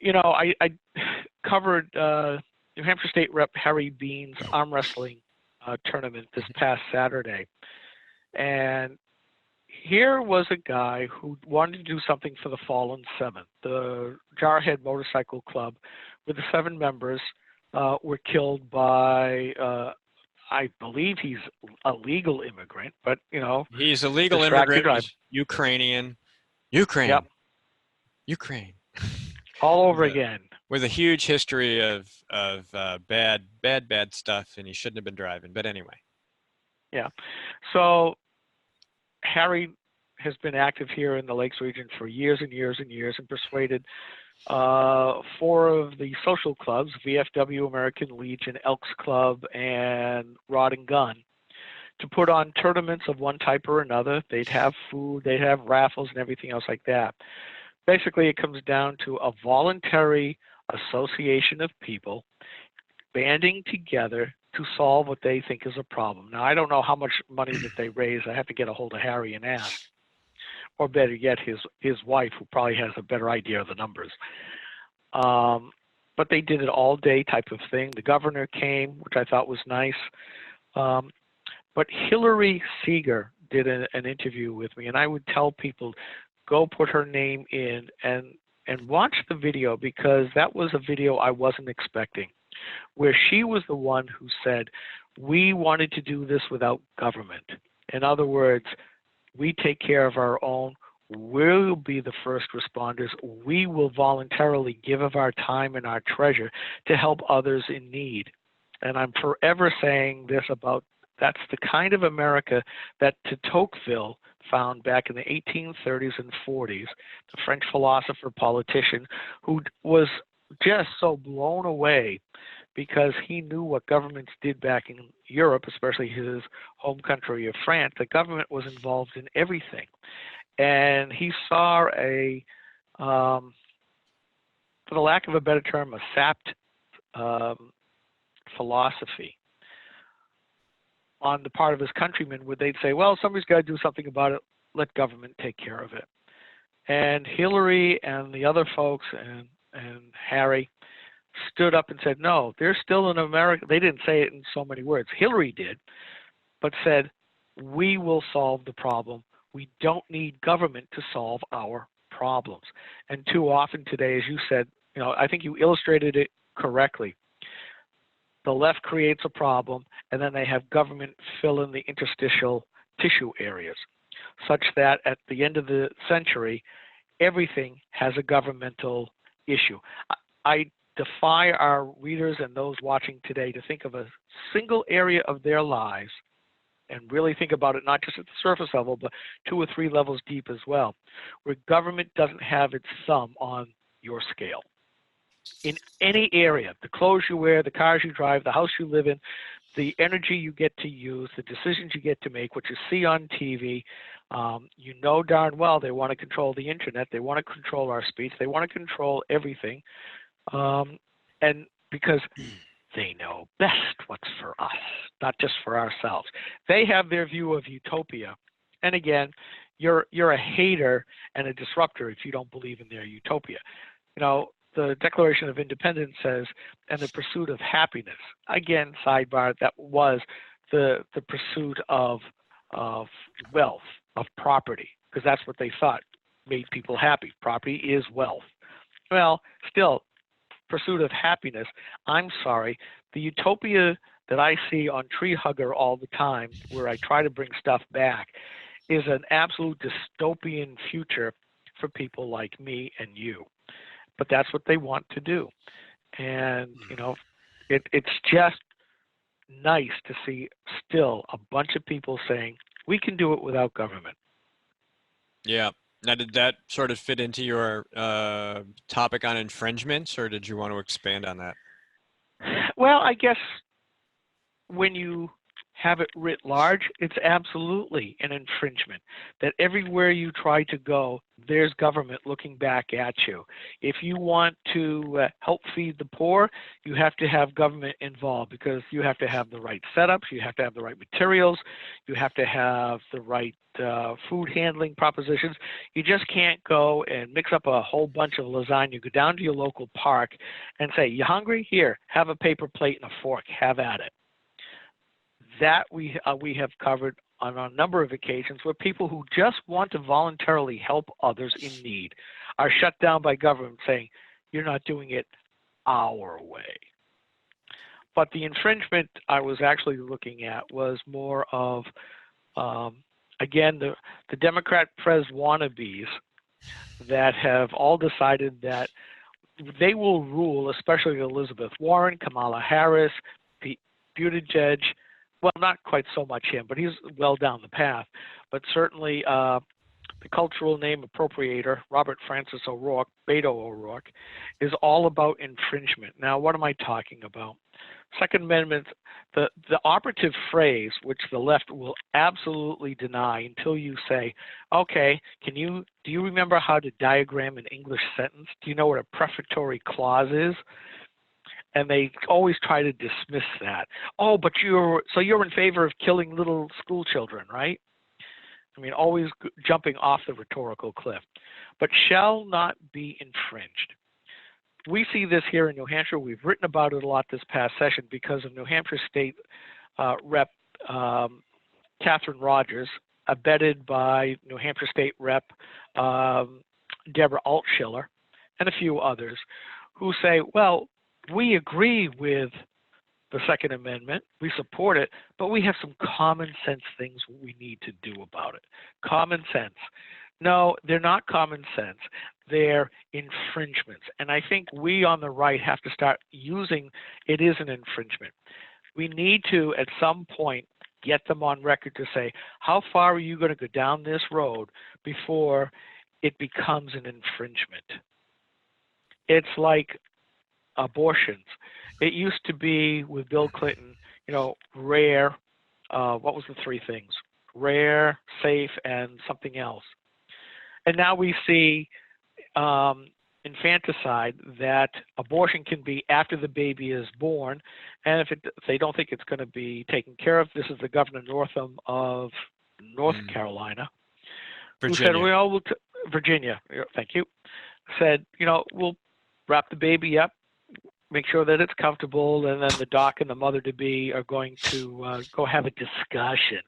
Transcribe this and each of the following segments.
You know, I covered New Hampshire State Rep Harry Bean's arm wrestling tournament this past Saturday. And here was a guy who wanted to do something for the Fallen Seven. The Jarhead Motorcycle Club, with the 7 members, were killed by, I believe he's a legal immigrant, but, you know. He's a legal immigrant, he's Ukrainian. Ukraine. Yep. Ukraine. All over again. With a huge history of bad stuff, and he shouldn't have been driving. But anyway. Yeah. So Harry has been active here in the Lakes region for years and years and years, and persuaded 4 of the social clubs, VFW, American Legion, Elks Club, and Rod and Gun, to put on tournaments of one type or another. They'd have food, they'd have raffles and everything else like that. Basically, it comes down to a voluntary association of people banding together to solve what they think is a problem. Now, I don't know how much money that they raise. I have to get a hold of Harry and ask. Or better yet, his wife, who probably has a better idea of the numbers. But they did it all day type of thing. The governor came, which I thought was nice. But Hillary Seeger did an interview with me, and I would tell people, go put her name in and watch the video, because that was a video I wasn't expecting, where she was the one who said, we wanted to do this without government. In other words, we take care of our own. We'll be the first responders. We will voluntarily give of our time and our treasure to help others in need. And I'm forever saying this about, that's the kind of America that de Tocqueville found back in the 1830s and 40s, the French philosopher, politician, who was just so blown away because he knew what governments did back in Europe, especially his home country of France. The government was involved in everything. And he saw for the lack of a better term, a sapped philosophy on the part of his countrymen, where they'd say, well, somebody's got to do something about it, let government take care of it. And Hillary and the other folks and Harry stood up and said, no, there's still an America. They didn't say it in so many words. Hillary did, but said, we will solve the problem. We don't need government to solve our problems. And too often today, as you said, you know, I think you illustrated it correctly. The left creates a problem, and then they have government fill in the interstitial tissue areas, such that at the end of the century, everything has a governmental issue. I defy our readers and those watching today to think of a single area of their lives and really think about it, not just at the surface level, but 2 or 3 levels deep as well, where government doesn't have its thumb on your scale. In any area, the clothes you wear, the cars you drive, the house you live in, the energy you get to use, the decisions you get to make, what you see on TV, you know darn well they want to control the internet, they want to control our speech, they want to control everything, and because they know best what's for us, not just for ourselves. They have their view of utopia, and again, you're a hater and a disruptor if you don't believe in their utopia. You know, the Declaration of Independence says, and the pursuit of happiness. Again, sidebar, that was the pursuit of wealth, of property, because that's what they thought made people happy. Property is wealth. Well, still, pursuit of happiness, I'm sorry, the utopia that I see on Tree Hugger all the time, where I try to bring stuff back, is an absolute dystopian future for people like me and you. But that's what they want to do. And, you know, it's just nice to see still a bunch of people saying, we can do it without government. Yeah. Now, did that sort of fit into your topic on infringements, or did you want to expand on that? Well, I guess when you have it writ large, it's absolutely an infringement. That everywhere you try to go, there's government looking back at you. If you want to help feed the poor, you have to have government involved because you have to have the right setups, you have to have the right materials, you have to have the right food handling propositions. You just can't go and mix up a whole bunch of lasagna, go down to your local park and say, you hungry? Here, have a paper plate and a fork, have at it. That we have covered on a number of occasions where people who just want to voluntarily help others in need are shut down by government saying, you're not doing it our way. But the infringement I was actually looking at was more of, again, the Democrat pres wannabes that have all decided that they will rule, especially Elizabeth Warren, Kamala Harris, Pete Buttigieg. Well, not quite so much him, but he's well down the path. But certainly the cultural name appropriator, Robert Francis O'Rourke, Beto O'Rourke, is all about infringement. Now, what am I talking about? Second Amendment, the operative phrase, which the left will absolutely deny until you say, okay, do you remember how to diagram an English sentence? Do you know what a prefatory clause is? And they always try to dismiss that. Oh, but you're in favor of killing little school children, right? I mean, always jumping off the rhetorical cliff. But shall not be infringed. We see this here in New Hampshire. We've written about it a lot this past session because of New Hampshire State Rep Catherine Rogers, abetted by New Hampshire State Rep Deborah Altschiller, and a few others, who say, well, we agree with the Second Amendment, we support it, but we have some common sense things we need to do about it. Common sense. No, they're not common sense. They're infringements. And I think we on the right have to start using it is an infringement. We need to, at some point, get them on record to say, how far are you going to go down this road before it becomes an infringement? It's like abortions. It used to be with Bill Clinton, rare. What was the three things? Rare, safe, and something else. And now we see infanticide, that abortion can be after the baby is born, and if they don't think it's going to be taken care of, this is the Governor Northam of North Carolina, Virginia. who said, Virginia, thank you, said, we'll wrap the baby up, make sure that it's comfortable, and then the doc and the mother-to-be are going to go have a discussion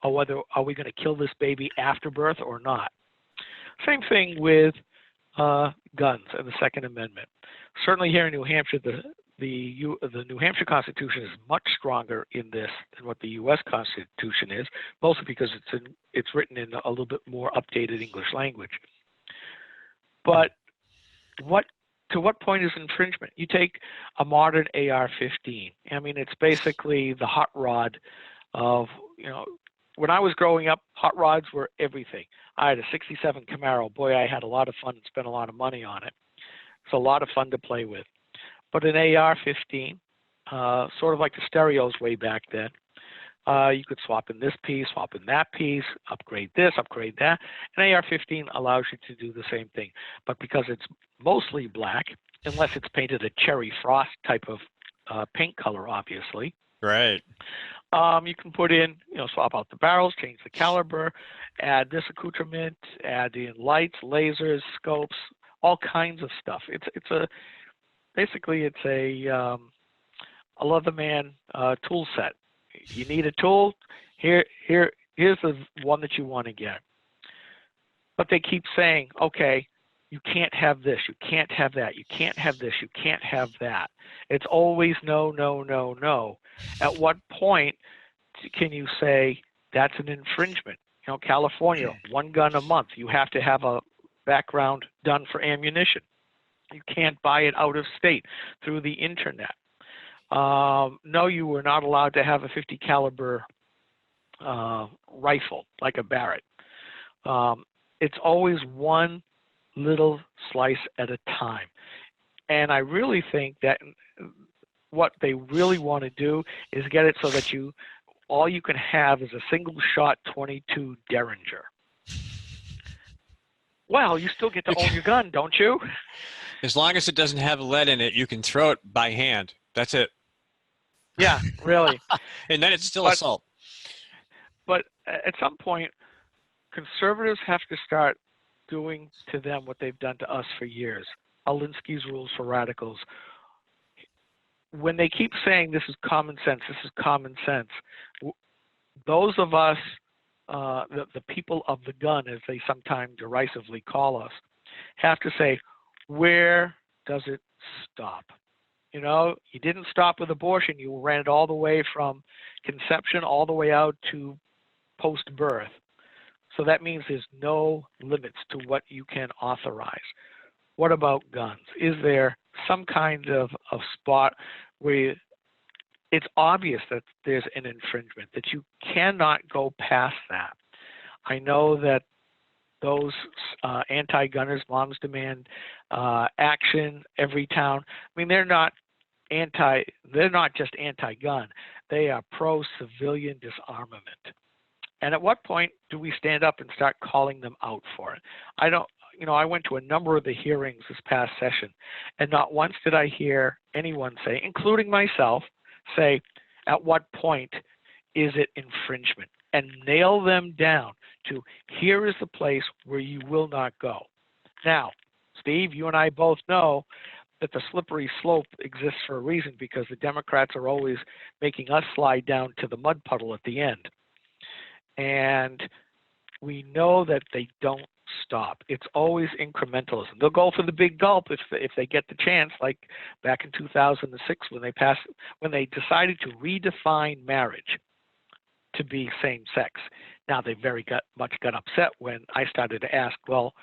on whether are we going to kill this baby after birth or not. Same thing with guns and the Second Amendment. Certainly here in New Hampshire, the New Hampshire Constitution is much stronger in this than what the U.S. Constitution is, mostly because it's written in a little bit more updated English language. But to what point is infringement? You take a modern AR-15. I mean, it's basically the hot rod of, when I was growing up, hot rods were everything. I had a 67 Camaro. Boy, I had a lot of fun and spent a lot of money on it. It's a lot of fun to play with. But an AR-15, sort of like the stereos way back then, you could swap in this piece, swap in that piece, upgrade this, upgrade that. An AR-15 allows you to do the same thing. But because it's mostly black, unless it's painted a cherry frost type of paint color, obviously. Right. You can put in, swap out the barrels, change the caliber, add this accoutrement, add in lights, lasers, scopes, all kinds of stuff. Basically it's a Leatherman tool set. You need a tool, here's the one that you want to get. But they keep saying, okay, you can't have this, you can't have that, you can't have this, you can't have that. It's always no, no, no, no. At what point can you say that's an infringement? California, one gun a month. You have to have a background done for ammunition. You can't buy it out of state through the internet. No, you were not allowed to have a 50 caliber rifle like a Barrett. It's always one little slice at a time. And I really think that what they really want to do is get it so that you all you can have is a single-shot .22 Derringer. Well, you still get to own your gun, don't you? As long as it doesn't have lead in it, you can throw it by hand. That's it. Yeah, really. And then it's still But assault. but at some point, conservatives have to start doing to them what they've done to us for years. Alinsky's rules for radicals. When they keep saying this is common sense, this is common sense, those of us, the people of the gun, as they sometimes derisively call us, have to say, where does it stop? You know, you didn't stop with abortion. You ran it all the way from conception all the way out to post-birth. So that means there's no limits to what you can authorize. What about guns? Is there some kind of spot where it's obvious that there's an infringement, that you cannot go past that? I know that those anti-gunners, Moms Demand Action, Every Town, I mean, they're not just anti-gun. They are pro-civilian disarmament. And at what point do we stand up and start calling them out for it? I went to a number of the hearings this past session, and not once did I hear anyone say, including myself, say, at what point is it infringement? And nail them down to, here is the place where you will not go. Now, Steve, you and I both know that the slippery slope exists for a reason, because the Democrats are always making us slide down to the mud puddle at the end. And we know that they don't stop. It's always incrementalism. They'll go for the big gulp if they get the chance, like back in 2006 when they decided to redefine marriage to be same-sex. Now, they very much got upset when I started to ask, well,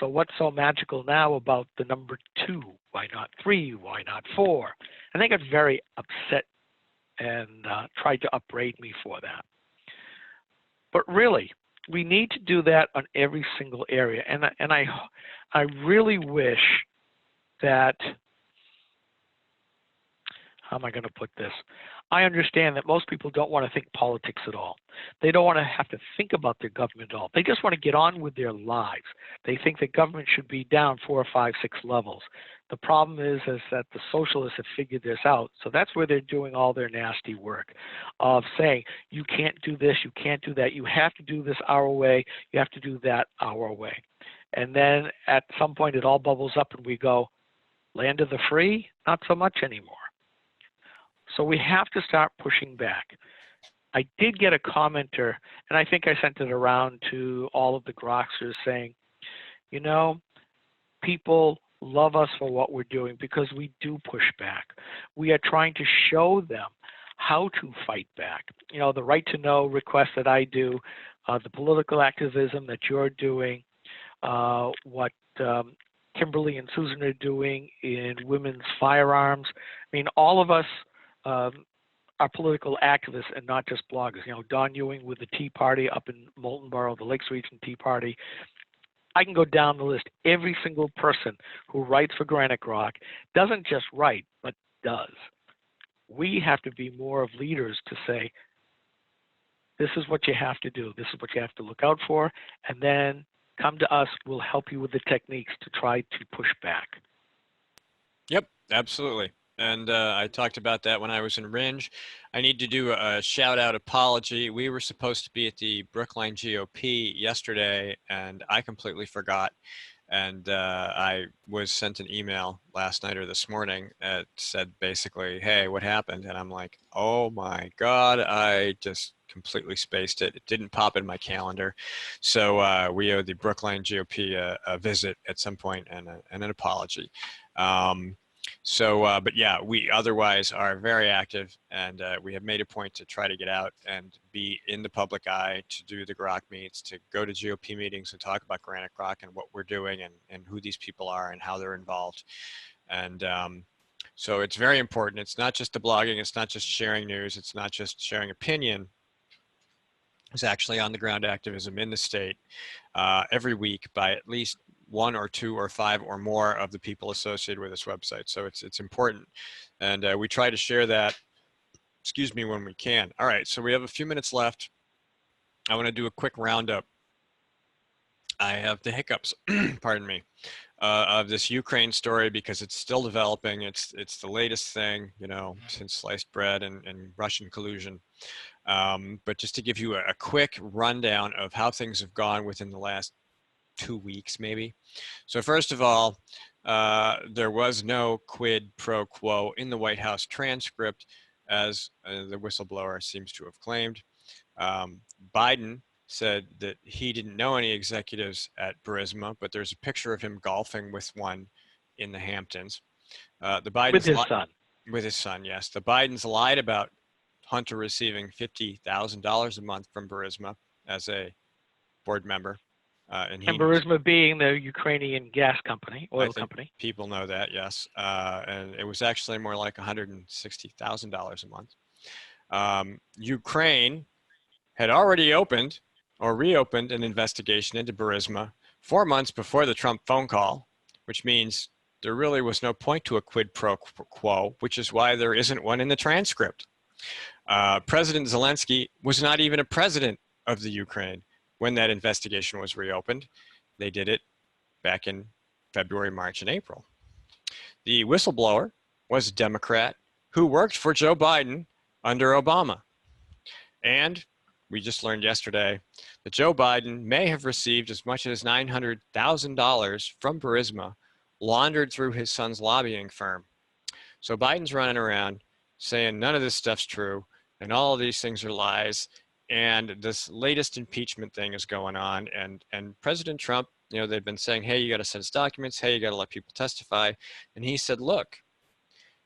so what's so magical now about the number 2? Why not 3? Why not 4? And they got very upset and tried to upbraid me for that. But really, we need to do that on every single area. And I really wish that, how am I going to put this? I understand that most people don't want to think politics at all. They don't want to have to think about their government at all. They just want to get on with their lives. They think that government should be down 4, 5, 6 levels. The problem is that the socialists have figured this out. So that's where they're doing all their nasty work of saying, you can't do this, you can't do that, you have to do this our way, you have to do that our way. And then at some point it all bubbles up and we go, land of the free? Not so much anymore. So we have to start pushing back. I did get a commenter, and I think I sent it around to all of the Groksters saying, you know, people love us for what we're doing because we do push back. We are trying to show them how to fight back. You know, the right to know request that I do, the political activism that you're doing, what Kimberly and Susan are doing in women's firearms. I mean, all of us are political activists and not just bloggers. You know, Don Ewing with the Tea Party up in Molten Borough, the Lakes Region Tea Party. I can go down the list. Every single person who writes for Granite Grok doesn't just write, but does. We have to be more of leaders to say, this is what you have to do. This is what you have to look out for. And then come to us. We'll help you with the techniques to try to push back. Yep, absolutely. And I talked about that when I was in Ringe. I need to do a shout out apology. We were supposed to be at the Brookline GOP yesterday, and I completely forgot. And I was sent an email last night or this morning that said basically, hey, what happened? And I'm like, oh my God, I just completely spaced it. It didn't pop in my calendar. So we owe the Brookline GOP a visit at some point and an apology. But yeah, we otherwise are very active, and we have made a point to try to get out and be in the public eye, to do the Grok meets, to go to GOP meetings and talk about Granite Grok and what we're doing and who these people are and how they're involved. And so it's very important. It's not just the blogging. It's not just sharing news. It's not just sharing opinion. It's actually on the ground activism in the state every week by at least 1 or 2 or 5 or more of the people associated with this website. So it's important. And we try to share that excuse me, when we can. All right, so we have a few minutes left. I want to do a quick roundup. I have the hiccups, pardon me, of this Ukraine story because it's still developing. It's the latest thing, you know, since sliced bread and Russian collusion. But just to give you a quick rundown of how things have gone within the last 2 weeks, maybe. So first of all, there was no quid pro quo in the White House transcript, as the whistleblower seems to have claimed. Biden said that he didn't know any executives at Burisma, but there's a picture of him golfing with one in the Hamptons. The Bidens with his son. With his son, yes. The Bidens lied about Hunter receiving $50,000 a month from Burisma as a board member. And Burisma being the Ukrainian gas company, oil company. People know that, yes. And it was actually more like $160,000 a month. Ukraine had already opened or reopened an investigation into Burisma 4 months before the Trump phone call, which means there really was no point to a quid pro quo, which is why there isn't one in the transcript. President Zelensky was not even a president of the Ukraine when that investigation was reopened. They did it back in February, March, and April. The whistleblower was a Democrat who worked for Joe Biden under Obama. And we just learned yesterday that Joe Biden may have received as much as $900,000 from Burisma laundered through his son's lobbying firm. So Biden's running around saying none of this stuff's true and all of these things are lies. And this latest impeachment thing is going on. And President Trump, you know, they've been saying, hey, you got to send us documents. Hey, you got to let people testify. And he said, look,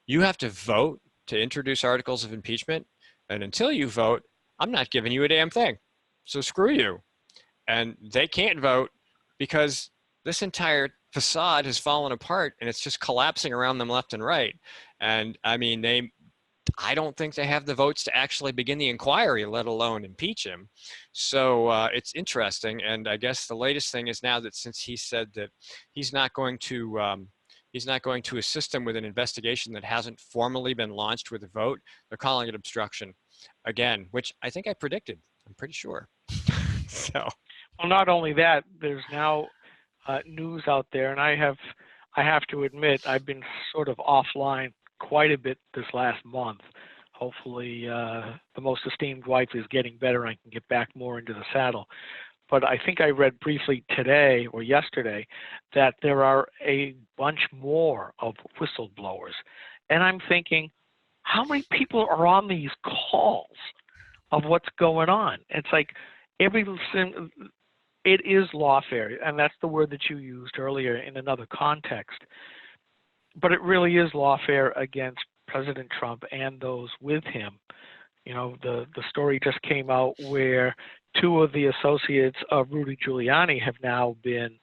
you have to vote to introduce articles of impeachment. And until you vote, I'm not giving you a damn thing. So screw you. And they can't vote because this entire facade has fallen apart and it's just collapsing around them left and right. And I mean, I don't think they have the votes to actually begin the inquiry, let alone impeach him. So it's interesting. And I guess the latest thing is now that since he said that he's not going to assist them with an investigation that hasn't formally been launched with a vote, they're calling it obstruction again, which I think I predicted. I'm pretty sure. So. Well, not only that, there's now news out there, and I have to admit, I've been sort of offline quite a bit this last month. Hopefully, the most esteemed wife is getting better and I can get back more into the saddle. But I think I read briefly today or yesterday that there are a bunch more of whistleblowers. And I'm thinking, how many people are on these calls of what's going on? It's like it is lawfare, and that's the word that you used earlier in another context. But it really is lawfare against President Trump and those with him. You know, the story just came out where two of the associates of Rudy Giuliani have now been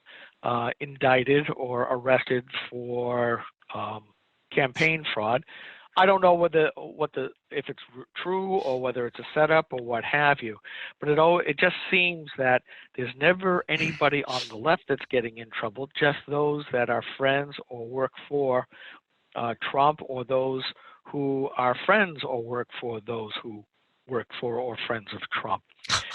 indicted or arrested for campaign fraud. I don't know if it's true or whether it's a setup or what have you, but it just seems that there's never anybody on the left that's getting in trouble, just those that are friends or work for Trump, or those who are friends or work for those who work for or friends of Trump.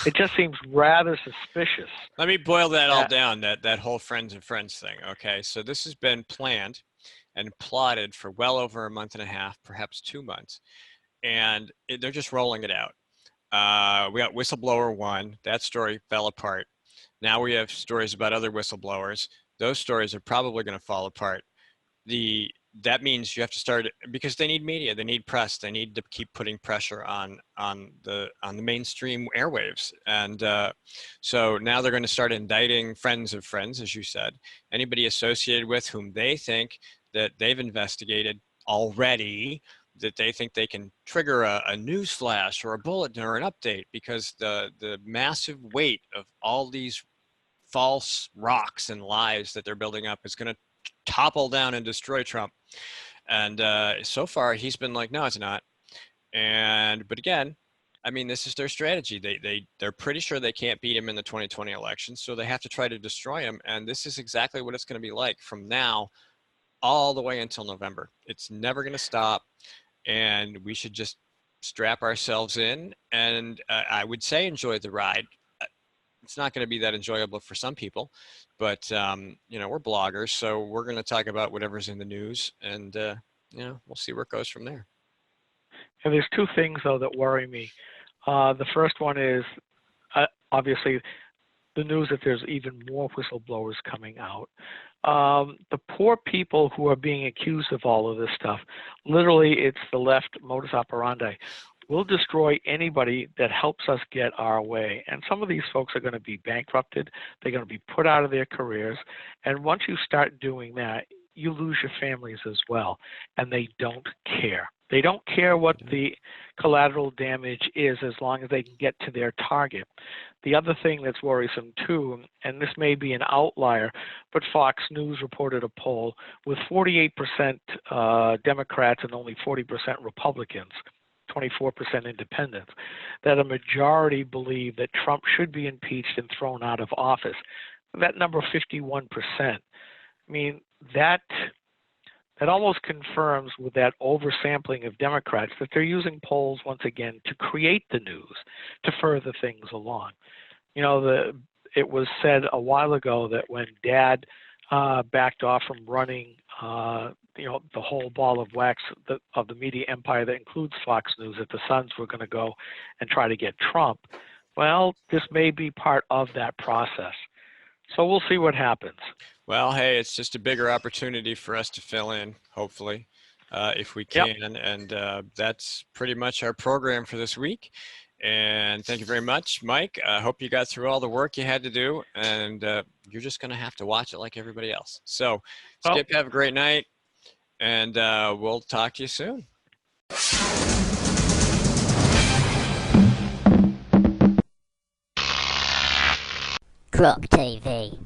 It just seems rather suspicious. Let me boil that all down, that whole friends and friends thing. Okay, so this has been planned and plotted for well over a month and a half, perhaps 2 months, and they're just rolling it out. We got whistleblower one, that story fell apart. Now we have stories about other whistleblowers. Those stories are probably going to fall apart. That means you have to start, because they need media, they need press, they need to keep putting pressure on the mainstream airwaves. And so now they're going to start indicting friends of friends, as you said, anybody associated with whom they think that they've investigated already, that they think they can trigger a news flash or a bulletin or an update, because the massive weight of all these false rocks and lies that they're building up is going to topple down and destroy Trump. And so far he's been like, no, it's not. But again, I mean, this is their strategy. They're pretty sure they can't beat him in the 2020 election, so they have to try to destroy him. And this is exactly what it's going to be like from now all the way until November. It's never going to stop. And we should just strap ourselves in, and I would say enjoy the ride. It's not going to be that enjoyable for some people, but we're bloggers, so we're going to talk about whatever's in the news, and we'll see where it goes from there. And there's two things though that worry me. The first one is obviously the news that there's even more whistleblowers coming out. The poor people who are being accused of all of this stuff, literally it's the left modus operandi. We'll destroy anybody that helps us get our way. And some of these folks are going to be bankrupted. They're going to be put out of their careers. And once you start doing that, you lose your families as well. And they don't care. They don't care what the collateral damage is as long as they can get to their target. The other thing that's worrisome too, and this may be an outlier, but Fox News reported a poll with 48% Democrats and only 40% Republicans, 24% independents, that a majority believe that Trump should be impeached and thrown out of office. That number, 51%. I mean, that almost confirms with that oversampling of Democrats that they're using polls once again to create the news, to further things along. It was said a while ago that when Dad backed off from running, the whole ball of wax of the media empire that includes Fox News, that the Sons were going to go and try to get Trump. Well, this may be part of that process. So we'll see what happens. Well, hey, it's just a bigger opportunity for us to fill in, hopefully, if we can. Yep. And that's pretty much our program for this week. And thank you very much, Mike. I hope you got through all the work you had to do, and you're just going to have to watch it like everybody else. So, Skip, have a great night, and we'll talk to you soon. GrokTV.